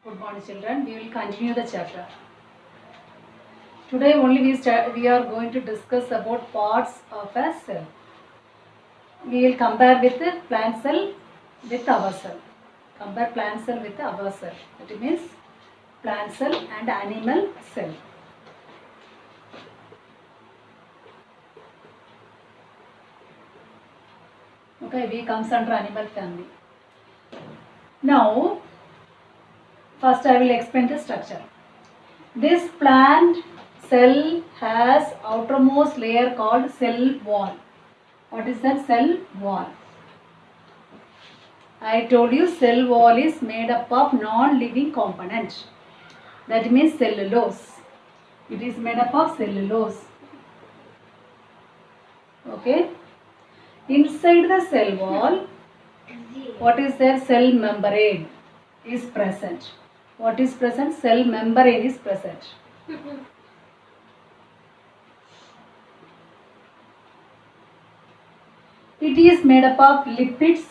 Good morning, children. We will continue the chapter. Today only we are going to discuss about parts of a cell. We will compare with the plant cell with our cell. Compare plant cell with our cell. That means plant cell and animal cell. Okay, we comes under animal family. Now, first I will explain the structure. This plant cell has outermost layer called cell wall. What is that? Cell wall. I told you cell wall is made up of non-living component. That means cellulose. It is made up of cellulose. Okay. Inside the cell wall, what is there? Cell membrane is present. What is present? Cell membrane is present. It is made up of lipids,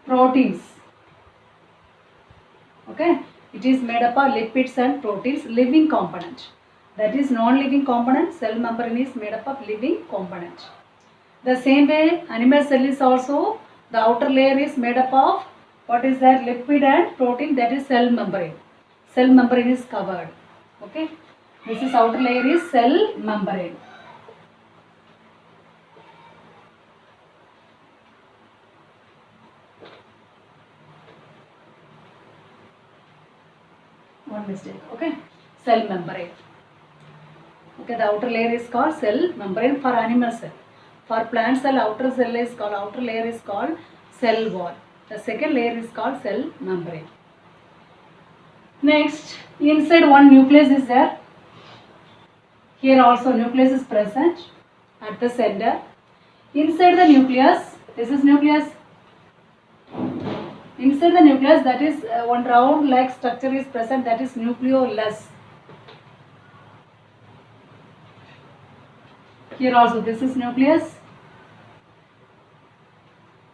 proteins. Okay, it is made up of lipids and proteins, living component. That is non-living component. Cell membrane is made up of living component. The same way, animal cell is also, the outer layer is made up of, what is that? Lipid and protein, that is cell membrane. Cell membrane is covered. Okay, this is outer layer is cell membrane. One mistake. Okay, cell membrane. Okay, the outer layer is called cell membrane for animal cell. For plant cell, outer layer is called cell wall. The second layer is called cell membrane. Next, inside one nucleus is there. Here also nucleus is present at the center. Inside the nucleus, this is nucleus. Inside the nucleus, that is one round like structure is present, that is nucleolus. Here also this is nucleus.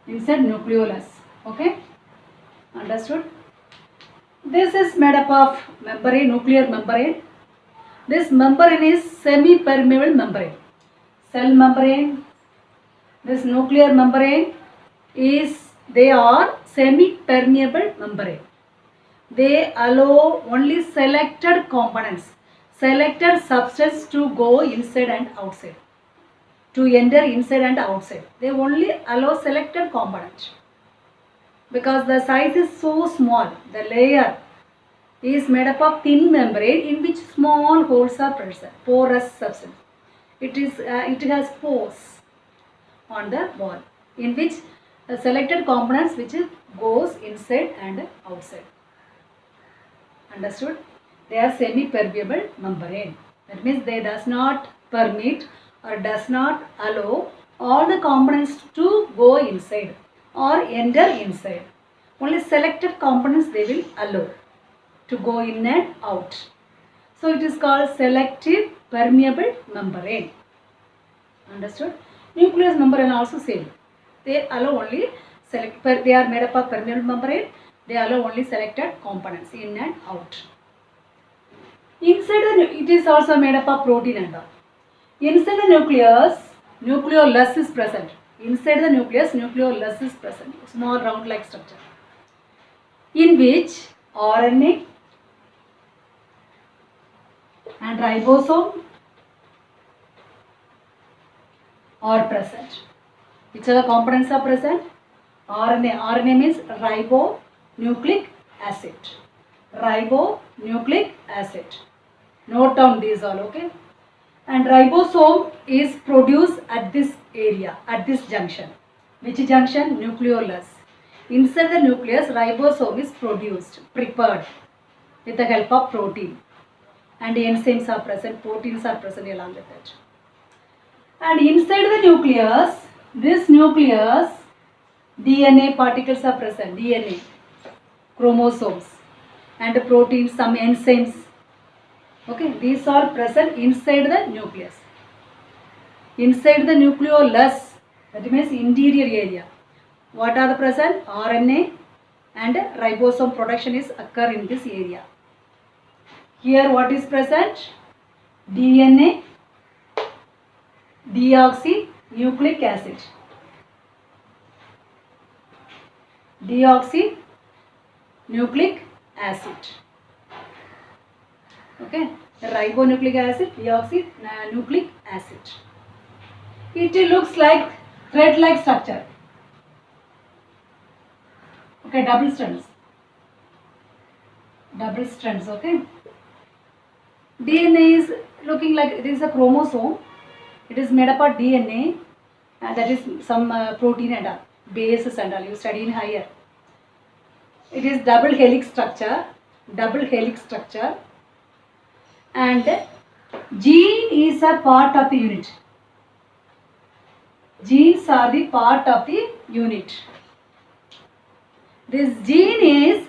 Inside nucleolus. Okay, understood? This is made up of membrane, nuclear membrane. This membrane is semi-permeable membrane. Cell membrane, this nuclear membrane they are semi-permeable membrane. They allow only selected components, selected substance to go inside and outside, to enter inside and outside. They only allow selected component. Because the size is so small, the layer is made up of thin membrane in which small holes are present, porous substance. It has pores on the wall in which the selected components which goes inside and outside. Understood? They are semi-permeable membrane. That means they does not permit or does not allow all the components to go inside or enter inside. Only selected components they will allow to go in and out. So it is called selective permeable membrane. Understood? Nucleus membrane also same. They allow only they are made up of permeable membrane. They allow only selected components in and out. Inside it is also made up of protein and all. Inside the nucleus, nucleolus is present. Inside the nucleus, nucleolus is present. Small round like structure. In which RNA and ribosome are present. Which are the components are present? RNA. RNA means ribonucleic acid. Ribonucleic acid. Note down these all, okay? And ribosome is produced at this area, at this junction. Which junction? Nucleolus. Inside the nucleus, ribosome is produced, prepared with the help of protein. And enzymes are present, proteins are present along with it. And inside the nucleus, this nucleus, DNA particles are present, DNA, chromosomes, and proteins, some enzymes. Okay, these are present inside the nucleus. Inside the nucleolus, that means interior area. What are the present? RNA and ribosome production is occur in this area. Here what is present? DNA, deoxynucleic acid. Deoxynucleic acid. Okay, ribonucleic acid, deoxynucleic acid. It looks like thread-like structure. Okay, double strands. Okay. DNA is looking like this is a chromosome. It is made up of DNA, and that is some protein and all, bases and all. You study in higher. It is double helix structure, and gene is a part of the unit. Genes are the part of the unit. Genes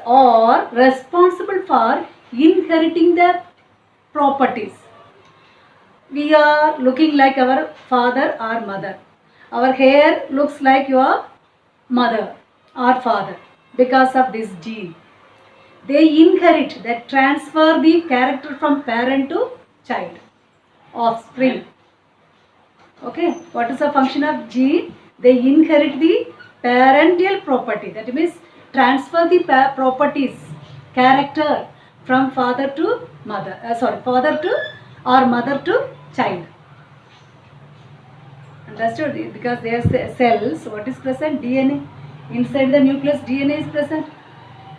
are responsible for inheriting the properties. We are looking like our father or mother. Our hair looks like your mother or father because of this gene. They inherit, they transfer the character from parent to child, offspring. Okay, what is the function of gene? They inherit the parental property. That means transfer the properties, character from father to mother. Father to or mother to child. Understood? Because they are cells. What is present? DNA. Inside the nucleus, DNA is present.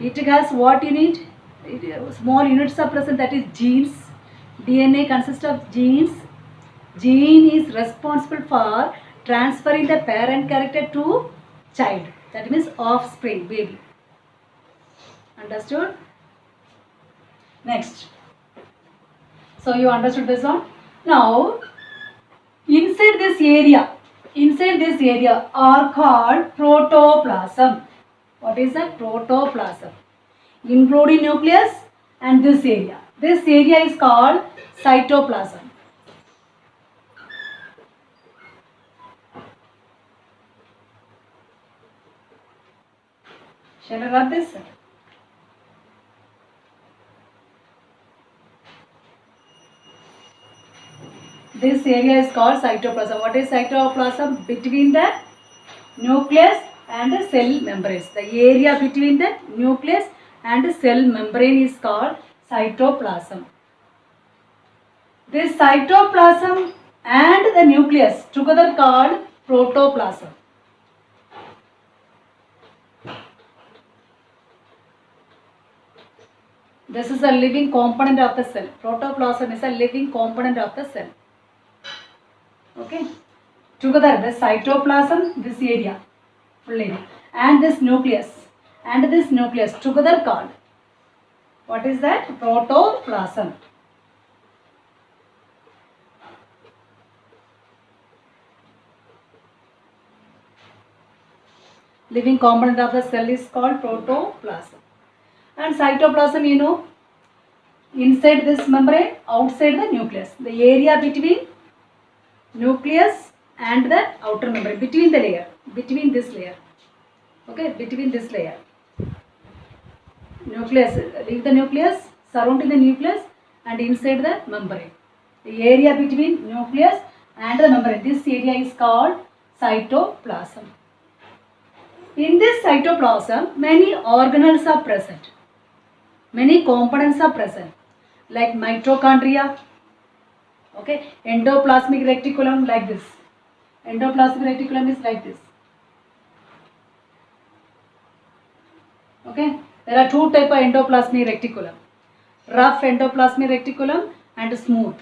It has what unit? Small units are present. That is genes. DNA consists of genes. Gene is responsible for transferring the parent character to child. That means offspring, baby. Understood? Next. So you understood this one? Now, inside this area are called protoplasm. What is that? Protoplasm. Including nucleus and this area. This area is called cytoplasm. Shall I rub this? This area is called cytoplasm. What is cytoplasm? Between the nucleus and the cell membranes. The area between the nucleus and the cell membrane is called cytoplasm. This cytoplasm and the nucleus together called protoplasm. This is a living component of the cell. Protoplasm is a living component of the cell. Okay. Together the cytoplasm, this area, full area, and this nucleus together called, what is that? Protoplasm. Living component of the cell is called protoplasm. And cytoplasm, you know, inside this membrane, outside the nucleus. The area between nucleus and the outer membrane, between this layer. Okay, between this layer. Nucleus, leave the nucleus, surrounding the nucleus and inside the membrane. The area between nucleus and the membrane, this area is called cytoplasm. In this cytoplasm, many organelles are present. Many components are present, like mitochondria, okay, endoplasmic reticulum, like this. Endoplasmic reticulum is like this. Okay, there are two types of endoplasmic reticulum: rough endoplasmic reticulum and smooth.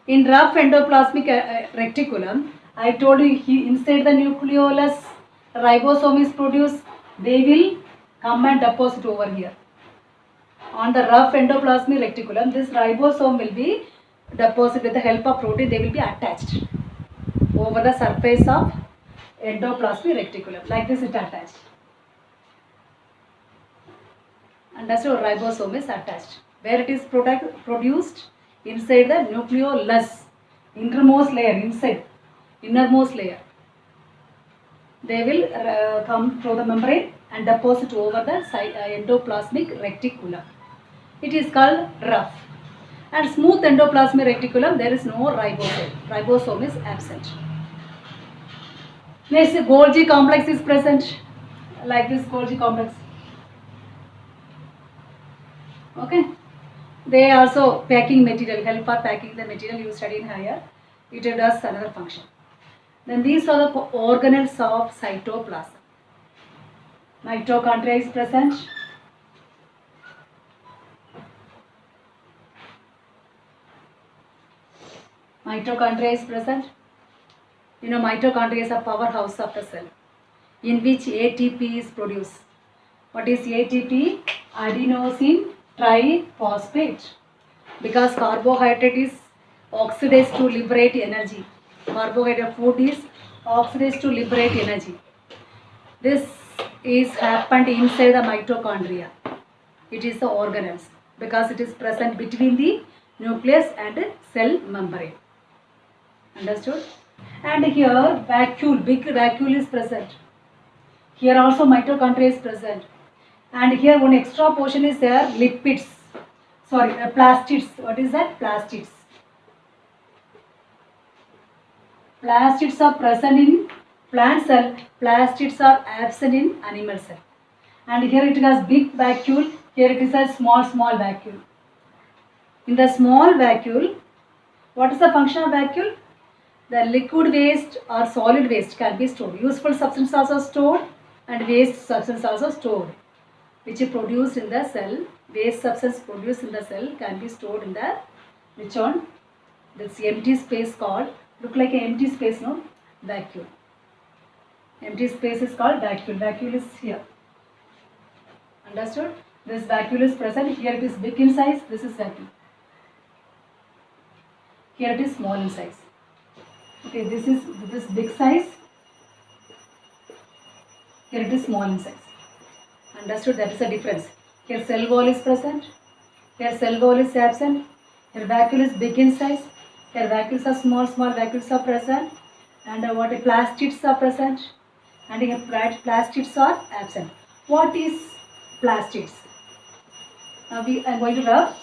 In rough endoplasmic reticulum, I told you inside the nucleolus, ribosome is produced. They will come and deposit over here. On the rough endoplasmic reticulum, this ribosome will be deposited with the help of protein. They will be attached over the surface of endoplasmic reticulum. Like this, it attached. Understood? Ribosome is attached. Where it is produced? Inside the nucleolus, innermost layer. They will come through the membrane and deposit over the endoplasmic reticulum. It is called rough. And smooth endoplasmic reticulum, there is no ribosome. Ribosome is absent. Next, Golgi complex is present, like this Golgi complex. Okay. They also packing material, help for packing the material you study in higher. It does another function. Then these are the organelles of cytoplasm. Mitochondria is present. Mitochondria is present. You know, mitochondria is a powerhouse of the cell in which ATP is produced. What is ATP? Adenosine triphosphate. Because carbohydrate is oxidized to liberate energy. Carbohydrate food is oxidized to liberate energy. This is happened inside the mitochondria. It is the organelles because it is present between the nucleus and cell membrane. Understood? And here vacuole, big vacuole is present. Here also mitochondria is present. And here one extra portion is there, lipids. Sorry, plastids. What is that? Plastids. Plastids are present in plant cell. Plastids are absent in animal cell. And here it has big vacuole. Here it is a small vacuole. In the small vacuole, what is the function of vacuole? The liquid waste or solid waste can be stored. Useful substance also stored and waste substance also stored, which is produced in the cell. Waste substance produced in the cell can be stored in the, which one? This empty space called, look like an empty space, no? Vacuole. Empty space is called vacuole. Vacuole is here. Understood? This vacuole is present. Here it is big in size. This is vacuole. Here it is small in size. Okay, this is big size. Here it is small in size. Understood? That is the difference. Here cell wall is present. Here cell wall is absent. Here vacuole is big in size. Here vacuoles are small vacuoles are present. And what plastids are present. And here plastids are absent. What is plastids? Now I am going to rub.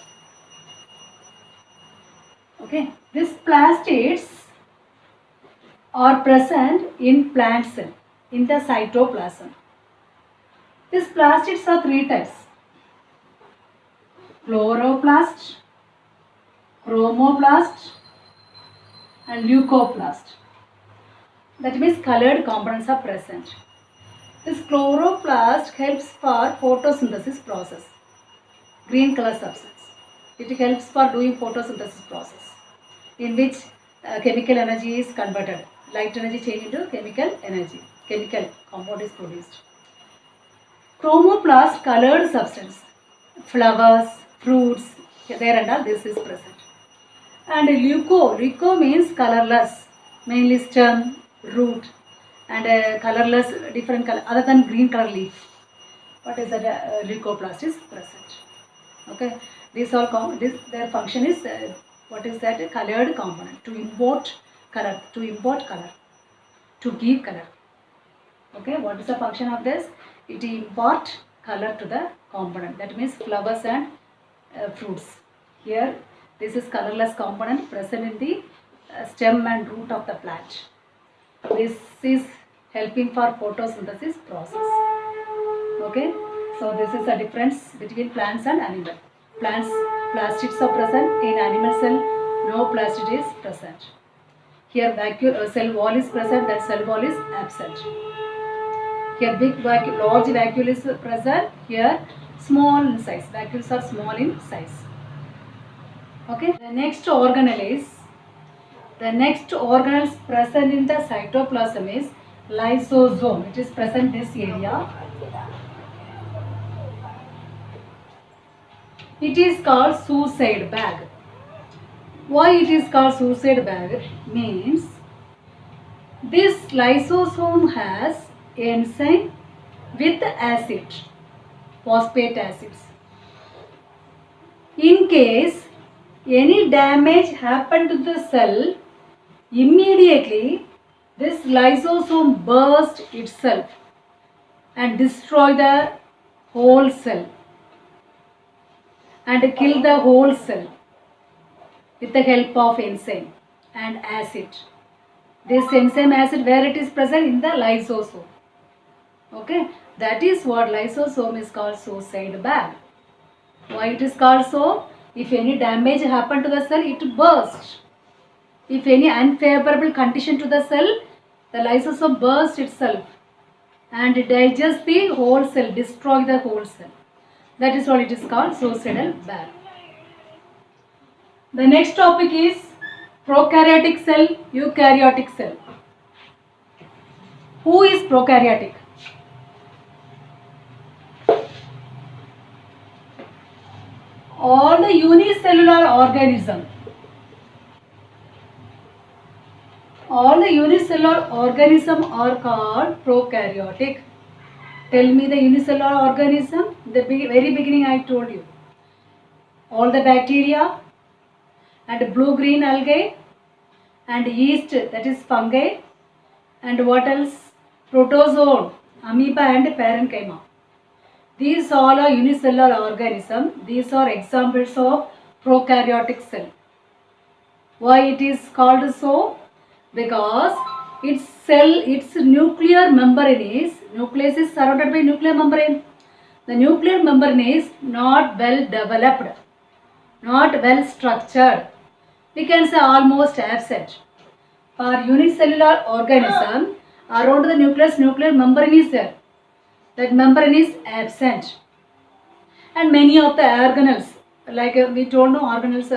Okay, these plastids are present in plant cell, in the cytoplasm. These plastids are three types: chloroplast, chromoplast, and leucoplast. That means colored components are present. This chloroplast helps for photosynthesis process. Green color substance. It helps for doing photosynthesis process, in which chemical energy is converted. Light energy change into chemical energy. Chemical compound is produced. Chromoplast, colored substance. Flowers, fruits, there and all this is present. And leuco means colorless, mainly stem, root, and colorless, different color other than green color leaf. What is that? Leucoplast is present. Okay, these all their function is what is that? Colored component, to import color, to give color. Okay, what is the function of this? It impart color to the component. That means flowers and fruits. Here this is colorless component present in the stem and root of the plant. This is helping for photosynthesis process. Okay, so this is the difference between plants and animal. Plants, plastids are present. In animal cell, no plastid is present. Here vacuole, cell wall is present. That cell wall is absent. Here big vacuole, large vacuole is present. Here small in size. Vacuoles are small in size. Okay. The next organelle present in the cytoplasm is lysosome. It is present in this area. It is called suicide bag. Why it is called suicide bag? Means this lysosome has enzyme with acid, phosphate acids. In case any damage happened to the cell, immediately this lysosome bursts itself and destroy the whole cell and kill the whole cell with the help of enzyme and acid. This enzyme acid, where it is present? In the lysosome. Okay, that is what lysosome is called suicide valve. Why it is called so? If any damage happen to the cell, it bursts. If any unfavorable condition to the cell, the lysosome bursts itself and digest the whole cell, destroy the whole cell. That is what it is called suicidal valve. The next topic is prokaryotic cell, eukaryotic cell. Who is prokaryotic? All the unicellular organism. All the unicellular organism are called prokaryotic. Tell me the unicellular organism. The very beginning I told you. All the bacteria and blue-green algae and yeast, that is fungi, and what else? Protozoa, amoeba and parenchyma. These all are unicellular organisms. These are examples of prokaryotic cell. Why it is called so? Because its nuclear membrane is, nucleus is surrounded by nuclear membrane. The nuclear membrane is not well developed, not well structured. We can say almost absent. For unicellular organism, around the nucleus, nuclear membrane is there. That membrane is absent. And many of the organelles, like we told no organelles,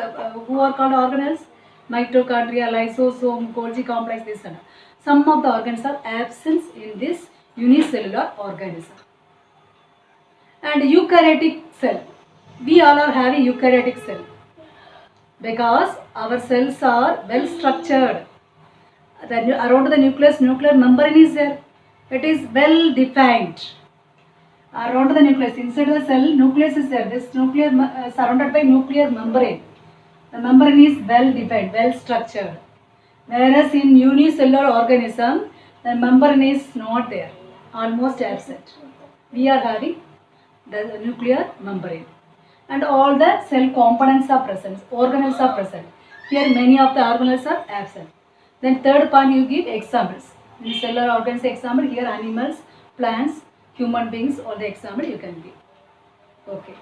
who are called organelles? Mitochondria, lysosome, Golgi complex, this and some of the organs are absent in this unicellular organism. And eukaryotic cell, we all are having eukaryotic cell because our cells are well structured. Around the nucleus, nuclear membrane is there. It is well defined. Around the nucleus, inside the cell, nucleus is there. This nuclear surrounded by nuclear membrane. The membrane is well defined, well structured. Whereas in unicellular organism, the membrane is not there, almost absent. We are having the nuclear membrane. And all the cell components are present, organelles are present. Here many of the organelles are absent. Then third point you give examples. In cellular organs example, here animals, plants, human beings, all the example you can give. Okay.